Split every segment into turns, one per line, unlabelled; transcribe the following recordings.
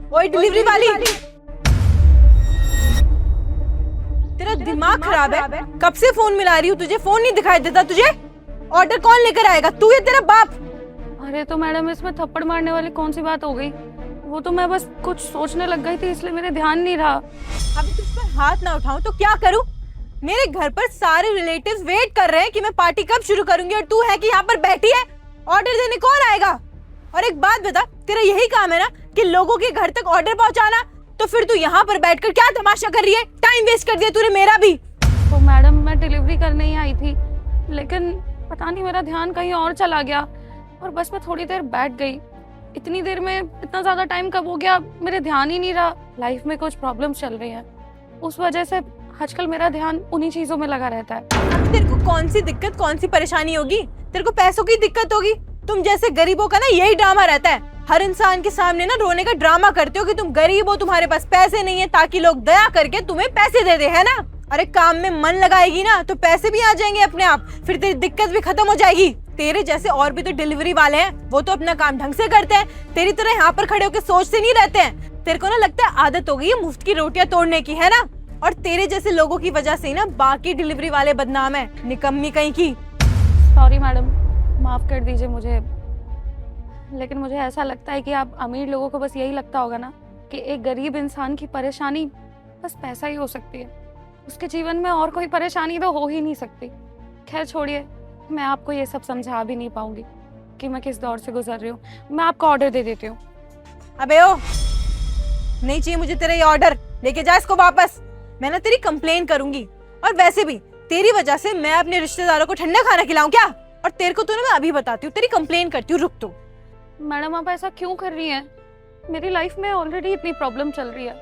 ओए डिलीवरी वाली, तेरा दिमाग खराब है? कब से फोन मिला रही हूँ तुझे, फोन नहीं दिखाई देता तुझे? ऑर्डर कौन लेकर आएगा, तू या तेरा बाप?
अरे तो मैडम इसमें थप्पड़ मारने वाली कौन सी बात हो गई? वो तो मैं बस कुछ सोचने लग गई थी इसलिए मेरे ध्यान नहीं रहा।
अभी तुझ पर हाथ ना उठाऊं तो क्या करूं? मेरे घर पर सारे रिलेटिव्स वेट कर रहे हैं कि मैं पार्टी कब शुरू करूंगी और तू है कि यहाँ पर बैठी है। ऑर्डर देने कौन आएगा? और एक बात बता, तेरा यही काम है ना कि लोगों के घर तक ऑर्डर पहुँचाना? तो फिर तू यहाँ पर बैठकर क्या तमाशा कर रही है? टाइम वेस्ट कर दिया तूने मेरा भी।
तो मैडम मैं डिलीवरी करने ही आई थी, लेकिन पता नहीं मेरा ध्यान कहीं और चला गया और बस मैं थोड़ी देर बैठ गई। इतनी देर में इतना ज्यादा टाइम कब हो गया मेरे ध्यान ही नहीं रहा। लाइफ में कुछ प्रॉब्लम्स चल रही हैं, उस वजह से आजकल मेरा ध्यान उन्हीं चीजों में लगा रहता है।
अब तेरे को कौन सी दिक्कत, कौन सी परेशानी होगी? तेरे को पैसों की दिक्कत होगी। तुम जैसे गरीबों का ना यही ड्रामा रहता है, हर इंसान के सामने ना रोने का ड्रामा करते हो कि तुम गरीब हो, तुम्हारे पास पैसे नहीं है, ताकि लोग दया करके तुम्हें पैसे दे दे, है ना? अरे काम में मन लगाएगी ना तो पैसे भी आ जाएंगे अपने आप, फिर तेरी दिक्कत भी खत्म हो जाएगी। तेरे जैसे और भी तो डिलीवरी वाले हैं, वो तो अपना काम ढंग से करते हैं, तेरी तरह यहाँ पर खड़े होकर सोचते नहीं रहते हैं। तेरे को ना लगता है आदत हो गई है मुफ्त की रोटियां तोड़ने की, है ना? और तेरे जैसे लोगों की वजह से ही ना बाकी डिलीवरी वाले बदनाम है, निकम्मी कहीं की।
सॉरी मैडम, माफ कर दीजिए मुझे, लेकिन मुझे ऐसा लगता है कि आप अमीर लोगों को बस यही लगता होगा ना कि एक गरीब इंसान की परेशानी बस पैसा ही हो सकती है, उसके जीवन में और कोई परेशानी तो हो ही नहीं सकती। खैर छोड़िए, मैं आपको ये सब समझा भी नहीं पाऊंगी कि मैं किस दौर से गुजर रही हूँ। मैं आपको ऑर्डर दे देती हूँ।
अबे ओ, नहीं चाहिए मुझे तेरा ये ऑर्डर, लेके जा इसको वापस। मैं ना तेरी कंप्लेन करूंगी, और वैसे भी तेरी वजह से मैं अपने रिश्तेदारों को ठंडा खाना खिलाऊं क्या? और तेरे को तो ना मैं अभी बताती हूँ, तेरी कंप्लेन करती हूँ, रुक तू।
मैडम आप ऐसा क्यों कर रही हैं? मेरी लाइफ में ऑलरेडी इतनी प्रॉब्लम चल रही है,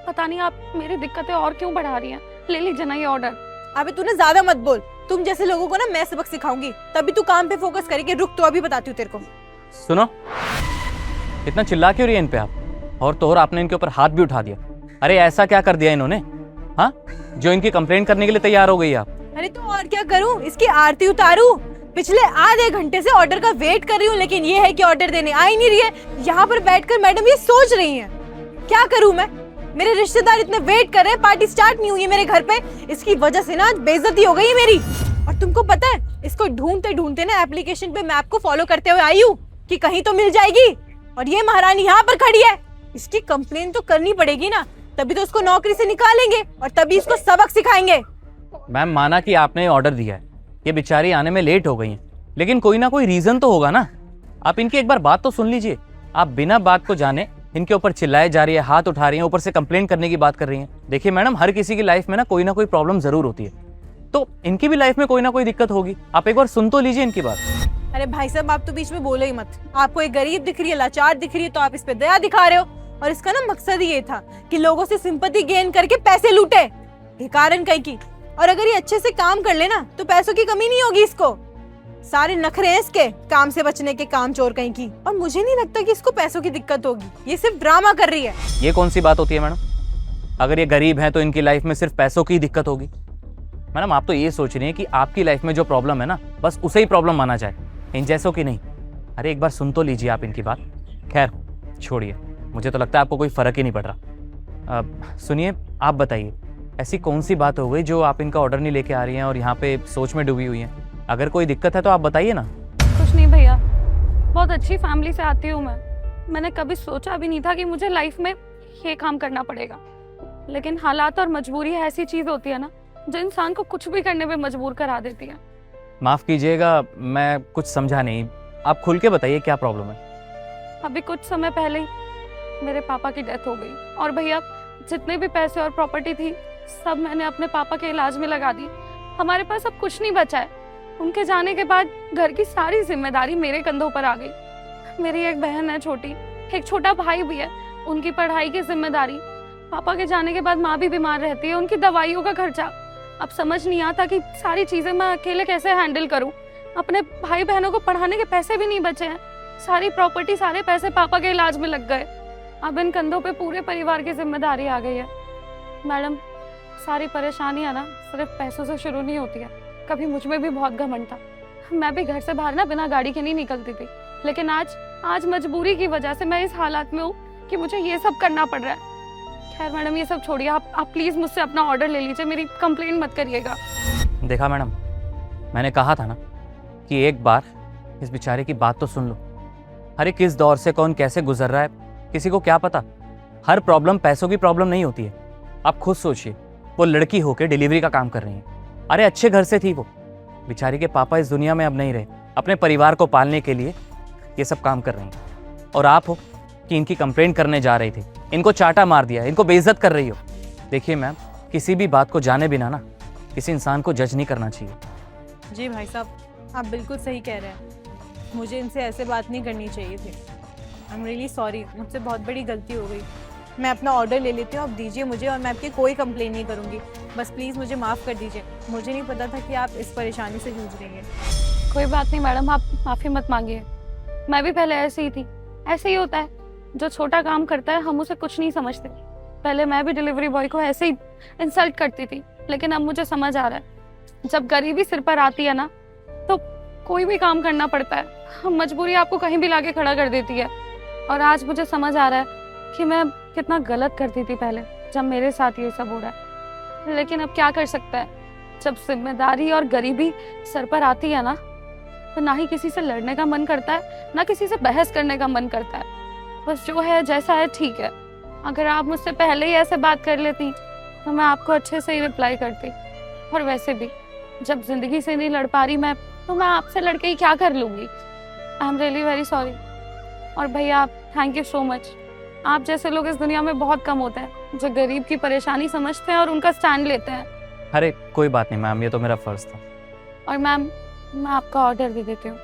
पता नहीं आप मेरी दिक्कतें और क्यों बढ़ा रही हैं। ले लीजिए ना ये ऑर्डर।
अबे तू ना ज्यादा मत बोल, तुम जैसे लोगों को ना मैं सबक सिखाऊंगी, तभी तू काम पे फोकस करेगी। रुक तो अभी बताती हूँ तेरे को।
सुनो, इतना चिल्ला क्यों रही है इन पे आप? और तो और आपने इनके ऊपर हाथ भी उठा दिया। अरे ऐसा क्या कर दिया इन्होंने, हाँ, जो इनकी कंप्लेंट करने के लिए तैयार हो गई आप?
अरे तो और क्या करूँ, इसकी आरती उतारूं? पिछले आधे घंटे से ऑर्डर का वेट कर रही हूँ, लेकिन ये है कि ऑर्डर देने आ ही नहीं रही है। यहाँ पर बैठकर मैडम ये सोच रही हैं, क्या करूँ मैं? मेरे रिश्तेदार इतने वेट कर रहे हैं, पार्टी स्टार्ट नहीं हुई है मेरे घर पे, इसकी वजह से ना आज बेइज्जती हो गई है मेरी। और तुमको पता है, इसको ढूंढते ढूंढते ना एप्लीकेशन पे मैप को फॉलो करते हुए आई हूँ कि कहीं तो मिल जाएगी, और ये महारानी यहाँ पर खड़ी है। इसकी कंप्लेन तो करनी पड़ेगी ना, तभी तो उसको नौकरी से निकालेंगे और तभी इसको सबक सिखाएंगे।
मैम माना कि आपने ऑर्डर दिया है, ये बेचारी आने में लेट हो गई हैं, लेकिन कोई ना कोई रीजन तो होगा ना। आप इनकी एक बार बात तो सुन लीजिए। आप बिना बात को जाने इनके ऊपर चिल्लाए जा रही है, हाथ उठा रही है, ऊपर से कंप्लेंट करने की बात कर रही हैं। देखिए मैडम, हर किसी की लाइफ में ना कोई प्रॉब्लम जरूर होती है, तो इनकी भी लाइफ में कोई ना कोई दिक्कत होगी। आप एक बार सुन तो लीजिए इनकी बात।
अरे भाई साहब, आप तो बीच में बोलो ही मत। आपको एक गरीब दिख रही है, लाचार दिख रही है, तो आप इस पे दया दिखा रहे हो, और इसका ना मकसद ही ये था कि लोगों से सिंपैथी गेन करके पैसे लूटे, कारण कहीं की। और अगर ये अच्छे से काम कर लेना तो पैसों की कमी नहीं होगी इसको। सारे नखरे हैं इसके, काम से बचने के, काम चोर कहीं की। और मुझे नहीं लगता कि इसको पैसों की दिक्कत होगी, ये सिर्फ ड्रामा कर रही है।
ये कौन सी बात होती है मैडम? अगर ये गरीब है तो इनकी लाइफ में सिर्फ पैसों की दिक्कत होगी? मैडम आप तो ये सोच रही हैं कि आपकी लाइफ में जो प्रॉब्लम है ना, बस उसे ही प्रॉब्लम माना जाए, इन जैसों की नहीं। अरे एक बार सुन तो लीजिए आप इनकी बात। खैर छोड़िए, मुझे तो लगता है आपको कोई फर्क ही नहीं पड़ रहा। सुनिए, आप बताइए ऐसी कौन सी बात हो गई जो आप इनका ऑर्डर नहीं लेके आ रही हैं और यहाँ पे सोच में डूबी हुई हैं? अगर कोई दिक्कत है तो आप बताइए ना।
कुछ नहीं भैया, बहुत अच्छी फैमिली से आती हूँ मैंने कभी सोचा भी नहीं था कि मुझे लाइफ में ये काम करना पड़ेगा, लेकिन हालात और मजबूरी ऐसी चीज होती है ना जो इंसान को कुछ भी करने पे मजबूर करा देती है।
माफ कीजिएगा, मैं कुछ समझा नहीं, आप खुल के बताइए क्या प्रॉब्लम है।
अभी कुछ समय पहले ही मेरे पापा की डेथ हो गई, और भैया जितने भी पैसे और प्रॉपर्टी थी सब मैंने अपने पापा के इलाज में लगा दी। हमारे पास अब कुछ नहीं बचा है। उनके जाने के बाद घर की सारी जिम्मेदारी मेरे कंधों पर आ गई। मेरी एक बहन है छोटी, एक छोटा भाई भी है, उनकी पढ़ाई की जिम्मेदारी। पापा के जाने के बाद माँ भी बीमार रहती है, उनकी दवाइयों का खर्चा। अब समझ नहीं आता कि सारी चीजें मैं अकेले कैसे हैंडल करूं। अपने भाई बहनों को पढ़ाने के पैसे भी नहीं बचे हैं, सारी प्रॉपर्टी, सारे पैसे पापा के इलाज में लग गए। अब इन कंधों पे पूरे परिवार की जिम्मेदारी आ गई है। मैडम, सारी परेशानियां ना सिर्फ पैसों से शुरू नहीं होती है। कभी मुझ में भी बहुत घमंड था, मैं भी घर से बाहर ना बिना गाड़ी के नहीं निकलती थी, लेकिन आज मजबूरी की वजह से मैं इस हालात में हूँ कि मुझे ये सब करना पड़ रहा है। खैर मैडम ये सब छोड़िए, आप प्लीज़ मुझसे अपना ऑर्डर ले लीजिए, मेरी कंप्लेंट मत करिएगा।
देखा मैडम, मैंने कहा था ना कि एक बार इस बेचारे की बात तो सुन लो। अरे किस दौर से कौन कैसे गुजर रहा है किसी को क्या पता। हर प्रॉब्लम पैसों की प्रॉब्लम नहीं होती है। आप खुद सोचिए, वो लड़की होकर डिलीवरी का काम कर रही है। अरे अच्छे घर से थी वो, बेचारी के पापा इस दुनिया में अब नहीं रहे, अपने परिवार को पालने के लिए ये सब काम कर रही हैं। और आप हो कि इनकी कंप्लेंट करने जा रही थी, इनको चाटा मार दिया, इनको बेइज्जत कर रही हो। देखिए मैम, किसी भी बात को जाने बिना ना किसी इंसान को जज नहीं करना चाहिए।
जी भाई साहब, आप बिल्कुल सही कह रहे हैं। मुझे इनसे ऐसे बात नहीं करनी चाहिए थी। आई एम रियली सॉरी, मुझसे बहुत बड़ी गलती हो गई। मैं अपना ऑर्डर ले लेती हूँ, आप दीजिए मुझे, और मैं आपकी कोई कंप्लेन नहीं करूँगी। बस प्लीज़ मुझे माफ़ कर दीजिए, मुझे नहीं पता था कि आप इस परेशानी से जूझ रही हैं।
कोई बात नहीं मैडम, आप माफ़ी मत मांगिए। मैं भी पहले ऐसे ही थी। ऐसे ही होता है, जो छोटा काम करता है हम उसे कुछ नहीं समझते। पहले मैं भी डिलीवरी बॉय को ऐसे ही इंसल्ट करती थी, लेकिन अब मुझे समझ आ रहा है जब गरीबी सिर पर आती है ना तो कोई भी काम करना पड़ता है। मजबूरी आपको कहीं भी लाके खड़ा कर देती है। और आज मुझे समझ आ रहा है कि मैं कितना गलत करती थी पहले, जब मेरे साथ ये सब हो रहा है। लेकिन अब क्या कर सकता है, जब जिम्मेदारी और गरीबी सर पर आती है ना, तो ना ही किसी से लड़ने का मन करता है, ना किसी से बहस करने का मन करता है। बस जो है जैसा है ठीक है। अगर आप मुझसे पहले ही ऐसे बात कर लेती तो मैं आपको अच्छे से ही रिप्लाई करती। और वैसे भी जब जिंदगी से नहीं लड़ पा रही मैं, तो मैं आपसे लड़के ही क्या कर लूँगी। I am really very sorry. और भैया थैंक यू सो मच। आप जैसे लोग इस दुनिया में बहुत कम होते हैं जो गरीब की परेशानी समझते हैं और उनका स्टैंड लेते हैं।
अरे कोई बात नहीं मैम, ये तो मेरा फर्ज था।
और मैम मैं आपका ऑर्डर दे देती हूँ।